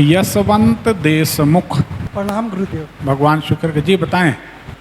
यशवंत देशमुख। प्रणाम गुरुदेव। भगवान शुक्र के जी बताएं।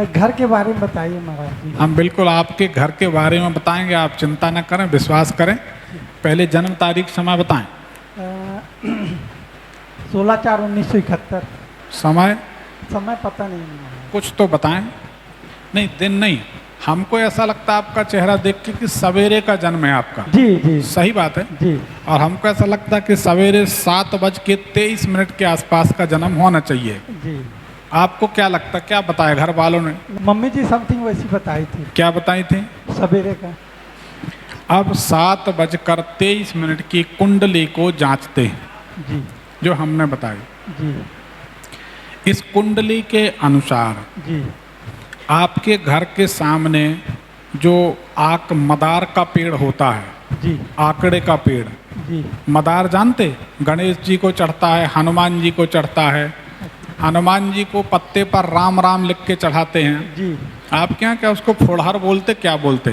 घर के बारे में बताइए महाराज जी। हम बिल्कुल आपके घर के बारे में बताएंगे, आप चिंता न करें, विश्वास करें। पहले जन्म तारीख समय बताएं। 16/4/1971। समय समय पता नहीं महाराज। कुछ तो बताएं। नहीं दिन नहीं, हमको ऐसा लगता है आपका चेहरा देख के कि सवेरे का जन्म है आपका। जी जी सही बात है जी। और हमको ऐसा लगता है कि सवेरे 7:23 के आसपास का जन्म होना चाहिए। जी। आपको क्या लगता है, क्या बताया घर वालों ने? मम्मी जी समथिंग वैसी बताई थी। क्या बताई थी? सवेरे का। अब 7:23 की कुंडली को जांचते हैं जी जो हमने बताई। जी इस कुंडली के अनुसार जी आपके घर के सामने जो आक मदार का पेड़ होता है, जी आकड़े का पेड़, जी मदार जानते? गणेश जी को चढ़ता है, हनुमान जी को चढ़ता है। हनुमान जी को पत्ते पर राम राम लिख के चढ़ाते हैं। जी। आपके यहाँ क्या उसको फुड़हर बोलते, क्या बोलते?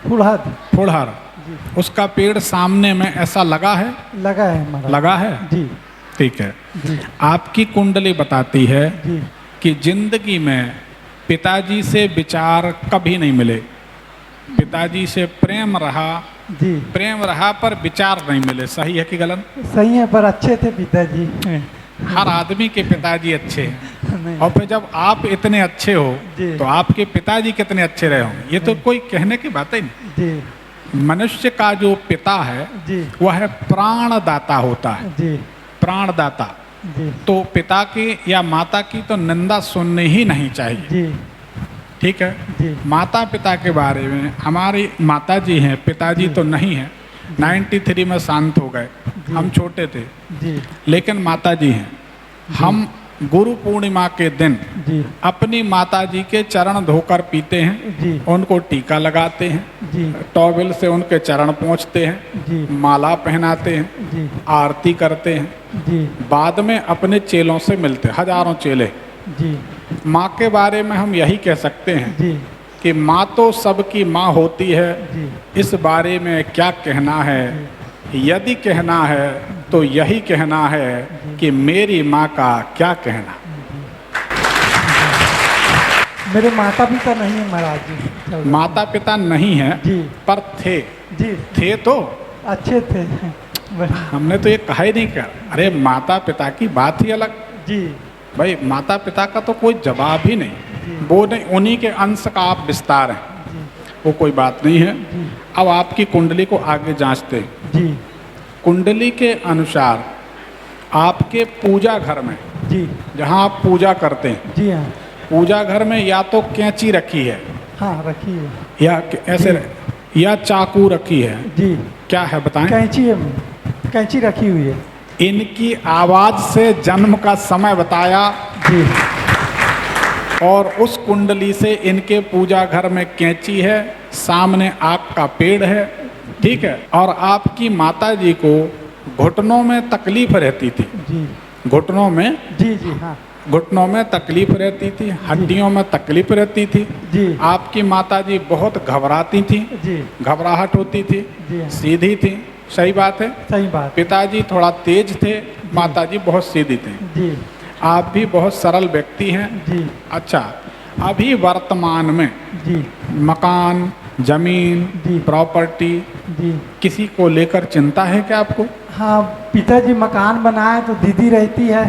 फुलहद। फुड़हर। जी। उसका पेड़ सामने में ऐसा लगा है? लगा है महाराज। लगा है। जी ठीक है। जी आपकी कुंडली बताती है जी कि जिंदगी में पिताजी से विचार कभी नहीं मिले, पिताजी से प्रेम रहा, जी। प्रेम रहा पर विचार नहीं मिले। सही है कि गलत? सही है, पर अच्छे थे पिताजी। हर आदमी के पिताजी अच्छे हैं नहीं। और फिर जब आप इतने अच्छे हो जी। तो आपके पिताजी कितने अच्छे रहे होंगे, ये तो कोई कहने की बात ही नहीं। जी मनुष्य का जो पिता है जी वह है प्राणदाता होता है, जी प्राणदाता। जी तो पिता की या माता की तो निंदा सुननी ही नहीं चाहिए। जी ठीक है। जी माता पिता के बारे में, हमारी माता जी हैं, पिताजी तो नहीं है। 93 में शांत हो गए, हम छोटे थे, जी लेकिन माता जी हैं। हम गुरु पूर्णिमा के दिन जी अपनी माता जी के चरण धोकर पीते हैं, जी उनको टीका लगाते हैं, जी टॉवेल से उनके चरण पोंछते हैं, जी माला पहनाते हैं, जी आरती करते हैं। जी बाद में अपने चेलों से मिलते, हजारों चेले। जी माँ के बारे में हम यही कह सकते हैं जी कि माँ तो सबकी माँ होती है। जी इस बारे में क्या कहना है? यदि कहना है तो यही कहना है कि मेरी माँ का क्या कहना। मेरे माता पिता नहीं है महाराज जी। माता पिता नहीं है जी पर थे। जी थे तो अच्छे थे। हमने तो ये कहा ही नहीं। क्या अरे माता पिता की बात ही अलग। जी भाई माता पिता का तो कोई जवाब ही नहीं, वो नहीं, उन्हीं के अंश का आप विस्तार हैं, जी वो कोई बात नहीं है। जी अब आपकी कुंडली को आगे जांचते हैं। जी कुंडली के अनुसार आपके पूजा घर में, जी जहाँ आप पूजा करते हैं, जी हाँ पूजा घर में या तो कैंची रखी है हाँ रखिए। या ऐसे या चाकू रखी है, जी क्या है बताएं? कैंची है, कैंची रखी हुई है। इनकी आवाज से जन्म का समय बताया जी और उस कुंडली से इनके पूजा घर में कैंची है, सामने आग का पेड़ है। ठीक है। और आपकी माता जी को घुटनों में तकलीफ रहती थी, जी घुटनों में, जी जी हाँ घुटनों में तकलीफ रहती थी, हड्डियों में तकलीफ रहती थी। जी आपकी माता जी बहुत घबराती थी, जी घबराहट होती थी, जी हाँ, सीधी थी। सही बात है। सही बात। पिताजी थोड़ा तेज थे, माताजी बहुत सीधी थी। जी आप भी बहुत सरल व्यक्ति हैं। जी अच्छा, अभी वर्तमान में जी मकान, जमीन, जी प्रॉपर्टी जी किसी को लेकर चिंता है क्या आपको? हाँ, पिताजी मकान बनाए तो दीदी रहती है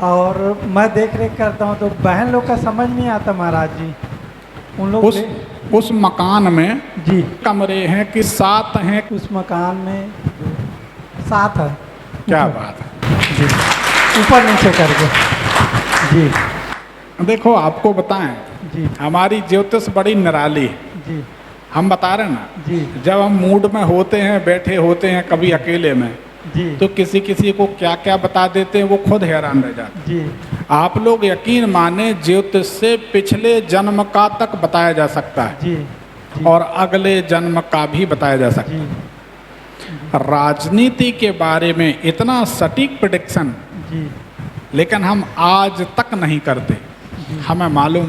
और मैं देख रेख करता हूँ, तो बहन लोग का समझ नहीं आता महाराज जी। उन लोग उस मकान में जी कमरे हैं कि 7 हैं? उस मकान में 7 है। क्या बात है जी, ऊपर नीचे करके। जी देखो आपको बताएं, जी हमारी ज्योतिष बड़ी निराली है। जी हम बता रहे हैं ना, जी जब हम मूड में होते हैं, बैठे होते हैं कभी अकेले में, जी तो किसी किसी को क्या क्या बता देते हैं, वो खुद हैरान रह जाते हैं। जी आप लोग यकीन माने, ज्योतिष से पिछले जन्म का तक बताया जा सकता है जी और अगले जन्म का भी बताया जा सकता है। जी राजनीति के बारे में इतना सटीक प्रेडिक्शन जी लेकिन हम आज तक नहीं करते। हमें मालूम,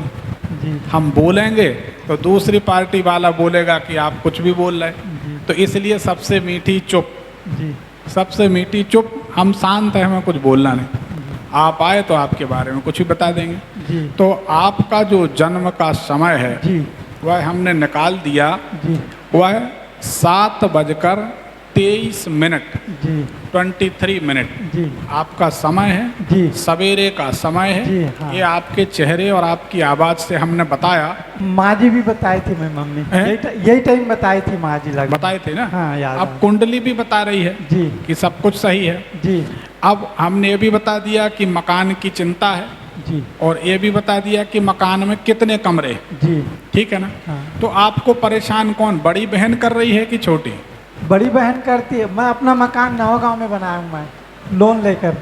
जी हम बोलेंगे तो दूसरी पार्टी वाला बोलेगा कि आप कुछ भी बोल रहे हैं। जी तो इसलिए सबसे मीठी चुप, जी सबसे मीठी चुप। हम शांत हैं, हमें कुछ बोलना नहीं। आप आए तो आपके बारे में कुछ भी बता देंगे। जी तो आपका जो जन्म का समय है जी वह हमने निकाल दिया, जी वह 7:23 जी 23 मिनट जी आपका समय है, जी सवेरे का समय है। जी, हाँ। ये आपके चेहरे और आपकी आवाज़ से हमने बताया, माँ जी भी बताई थी, मैं मम्मी हैं? यही टाइम बताई थी माँ जी लगभग। बताए थे ना। हाँ, याद अब आ- कुंडली भी बता रही है जी कि सब कुछ सही है। जी अब हमने ये भी बता दिया कि मकान की चिंता है, जी और ये भी बता दिया कि मकान में कितने कमरे हैं। जी ठीक है ना। हाँ। तो आपको परेशान कौन, बड़ी बहन कर रही है कि छोटी? बड़ी बहन करती है। मैं अपना मकान नवागांव में बनाया हूँ, मैं लोन लेकर,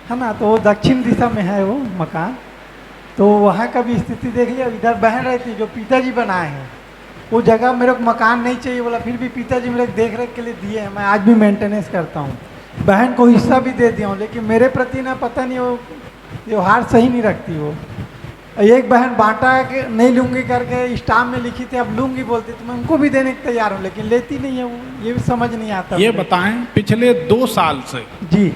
है ना। तो वो दक्षिण दिशा में है वो मकान। तो वहाँ का भी स्थिति देख लिया। इधर बहन रहती है, जो पिताजी बनाए हैं, वो जगह मेरे को मकान नहीं चाहिए बोला, फिर भी पिताजी मेरे देख रेख के लिए दिए हैं। मैं आज भी मेंटेनेंस करता हूँ। बहन को हिस्सा भी दे दिया हूँ, लेकिन मेरे प्रति ना पता नहीं वो व्यवहार सही नहीं रखती वो। एक बहन बांटा है कि नहीं लूँगी करके स्टाम्प में लिखी थी, अब लूँगी बोलती, तो मैं उनको भी देने के तैयार हूँ, लेकिन लेती नहीं है वो। ये भी समझ नहीं आता ये मुझे। बताएं, पिछले 2 साल से जी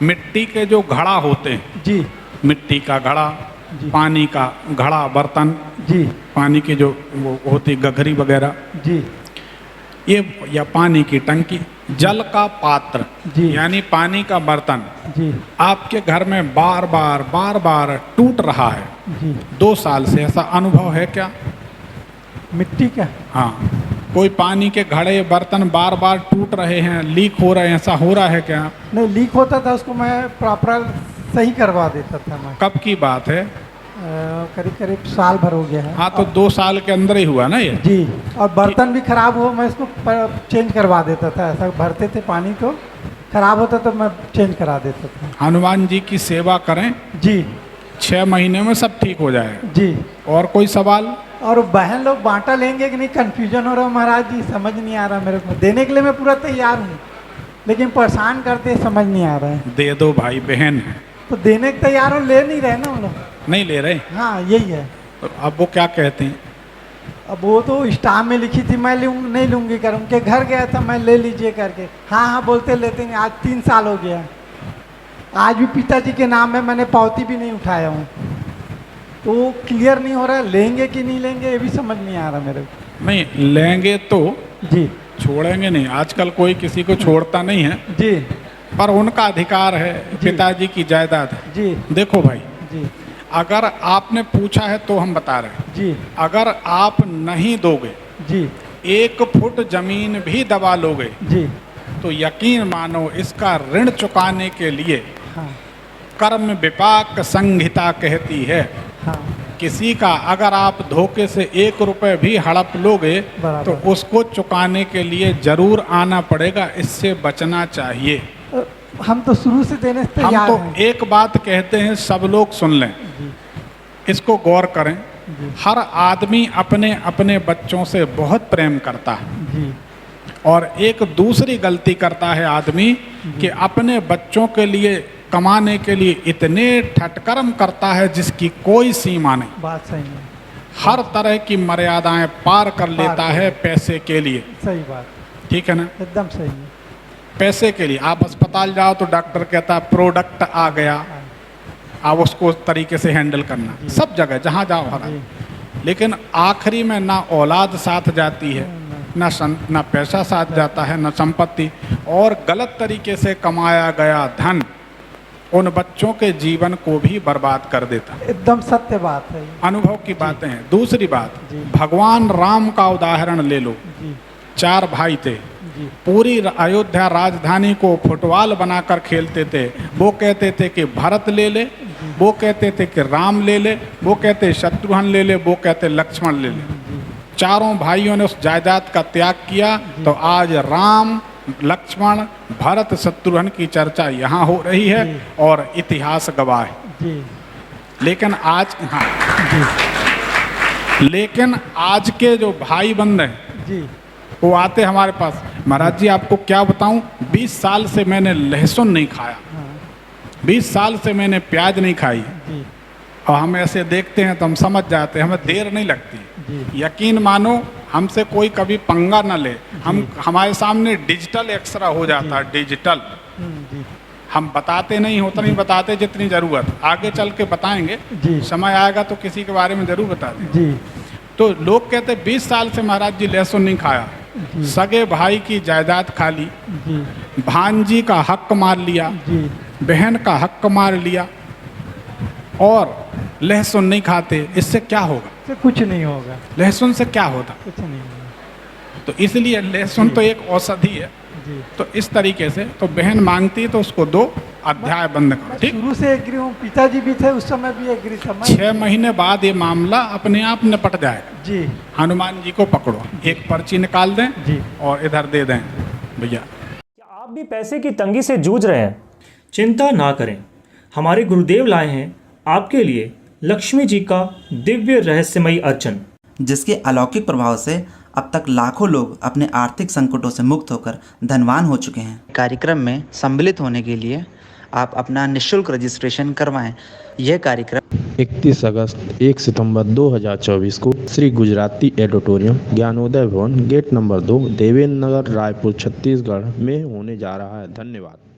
मिट्टी के जो घड़ा होते हैं, जी मिट्टी का घड़ा, जी पानी का घड़ा, बर्तन, जी पानी की जो वो होती गघरी वगैरह, जी ये, या पानी की टंकी, जल का पात्र, जी। यानी पानी का बर्तन जी आपके घर में बार बार टूट रहा है। जी 2 साल से ऐसा अनुभव है क्या? मिट्टी का। हाँ, कोई पानी के घड़े बर्तन बार बार टूट रहे हैं, लीक हो रहे हैं, ऐसा हो रहा है क्या? नहीं, लीक होता था उसको मैं प्रॉपर सही करवा देता था मैं। कब की बात है? करीब करीब साल भर हो गया है। हाँ, तो 2 साल के अंदर ही हुआ ना ये। जी, और बर्तन भी खराब हो मैं इसको चेंज करवा देता था। ऐसा भरते थे पानी तो खराब होता तो मैं चेंज करा देता था। हनुमान जी की सेवा करें, जी 6 महीने में सब ठीक हो जाएगा। जी। और कोई सवाल? और बहन लोग बांटा लेंगे कि नहीं, कंफ्यूजन हो रहा है महाराज जी, समझ नहीं आ रहा मेरे को। देने के लिए मैं पूरा तैयार हूँ, लेकिन परेशान करते समझ नहीं आ रहा है। दे दो भाई बहन है। तो देने के तैयार हो, ले नहीं रहे ना हम लोग। नहीं ले रहे? हाँ, यही है। तो अब वो क्या कहते हैं? अब वो तो स्टाम्प में लिखी थी, मैं नहीं लूँगी कर, उनके घर गया था मैं, ले लीजिए करके। हाँ हाँ बोलते लेते नहीं। आज 3 साल हो गया, आज भी पिताजी के नाम में मैंने पावती भी नहीं उठाया हूँ। तो क्लियर नहीं हो रहा है, लेंगे कि नहीं लेंगे ये भी समझ नहीं आ रहा मेरे को। नहीं लेंगे तो जी छोड़ेंगे नहीं, आजकल कोई किसी को छोड़ता नहीं है, जी पर उनका अधिकार है, पिताजी की जायदाद है। जी देखो भाई, जी अगर आपने पूछा है तो हम बता रहे हैं, जी अगर आप नहीं दोगे, जी 1 फुट जमीन भी दबा लोगे, जी तो यकीन मानो इसका ऋण चुकाने के लिए हाँ कर्म विपाक संहिता कहती है, हाँ किसी का अगर आप धोखे से 1 रुपए भी हड़प लोगे बराबर। तो उसको चुकाने के लिए जरूर आना पड़ेगा, इससे बचना चाहिए। हम तो शुरू से देने से हम तैयार तो हैं। एक बात कहते हैं, सब लोग सुन लें, जी इसको गौर करें। जी हर आदमी अपने अपने बच्चों से बहुत प्रेम करता है, जी और एक दूसरी गलती करता है आदमी कि अपने बच्चों के लिए कमाने के लिए इतने ठटकर्म करता है जिसकी कोई सीमा नहीं, बात सही है, हर तरह की मर्यादाएं पार कर लेता है पैसे के लिए। सही बात, ठीक है ना। एकदम सही है। पैसे के लिए आप अस्पताल जाओ तो डॉक्टर कहता है प्रोडक्ट आ गया, आप उसको उस तरीके से हैंडल करना, सब जगह जहाँ जाओ हर जी लेकिन आखिरी में ना औलाद साथ जाती है, ना पैसा साथ जाता है, ना संपत्ति, और गलत तरीके से कमाया गया धन उन बच्चों के जीवन को भी बर्बाद कर देता है। एकदम सत्य बात है ये। अनुभव की बातें हैं। दूसरी बात, जी। भगवान राम का उदाहरण ले लो। जी 4 भाई थे, जी पूरी अयोध्या राजधानी को फुटबॉल बनाकर खेलते थे। वो कहते थे कि भरत ले ले, वो कहते थे कि राम ले ले, वो कहते शत्रुघ्न ले ले, वो कहते लक्ष्मण ले ले। चारों भाइयों ने उस जायदाद का त्याग किया, तो आज राम लक्ष्मण भरत शत्रुघ्न की चर्चा यहाँ हो रही है जी। और इतिहास गवाह है। जी लेकिन आज जी लेकिन आज के जो भाई बंद हैं जी वो आते हमारे पास, महाराज जी आपको क्या बताऊं, 20 साल से मैंने लहसुन नहीं खाया, हाँ 20 साल से मैंने प्याज नहीं खाई, जी और हम ऐसे देखते हैं तो हम समझ जाते हैं, हमें देर नहीं लगती। जी यकीन मानो हमसे कोई कभी पंगा न ले, हम हमारे सामने डिजिटल एक्सरा हो जाता है, डिजिटल। जी हम बताते नहीं, उतना नहीं बताते जितनी ज़रूरत, आगे चल के बताएंगे, जी। समय आएगा तो किसी के बारे में ज़रूर बता देंगे। जी तो लोग कहते 20 साल से महाराज जी लहसुन नहीं खाया, जी सगे भाई की जायदाद खा ली, जी भांजी का हक मार लिया, जी बहन का हक मार लिया और लहसुन नहीं खाते, इससे क्या होगा? से कुछ नहीं होगा, लहसुन से क्या होता? कुछ नहीं होगा। तो इसलिए लहसुन तो एक औषधि है। जी तो इस तरीके से तो बहन मांगती तो उसको दो, अध्याय बंद करो, मैं ठीक। शुरू से एग्री हूँ, पिताजी भी थे उस समय भी एग्री था मैं। 6 महीने बाद ये मामला अपने आप निपट जाएगा। जी हनुमान जी को पकड़ो, एक पर्ची निकाल दें जी और इधर दे दें भैया। क्या आप भी पैसे की तंगी से जूझ रहे हैं? चिंता ना करें, हमारे गुरुदेव लाए हैं आपके लिए लक्ष्मी जी का दिव्य रहस्यमयी अर्चन, जिसके अलौकिक प्रभाव से अब तक लाखों लोग अपने आर्थिक संकटों से मुक्त होकर धनवान हो चुके हैं। कार्यक्रम में सम्मिलित होने के लिए आप अपना निःशुल्क रजिस्ट्रेशन करवाएं। यह कार्यक्रम 31 अगस्त 1 सितंबर 2024 को श्री गुजराती एडिटोरियम ज्ञानोदय भवन गेट नंबर 2 देवेंद्र नगर रायपुर छत्तीसगढ़ में होने जा रहा है। धन्यवाद।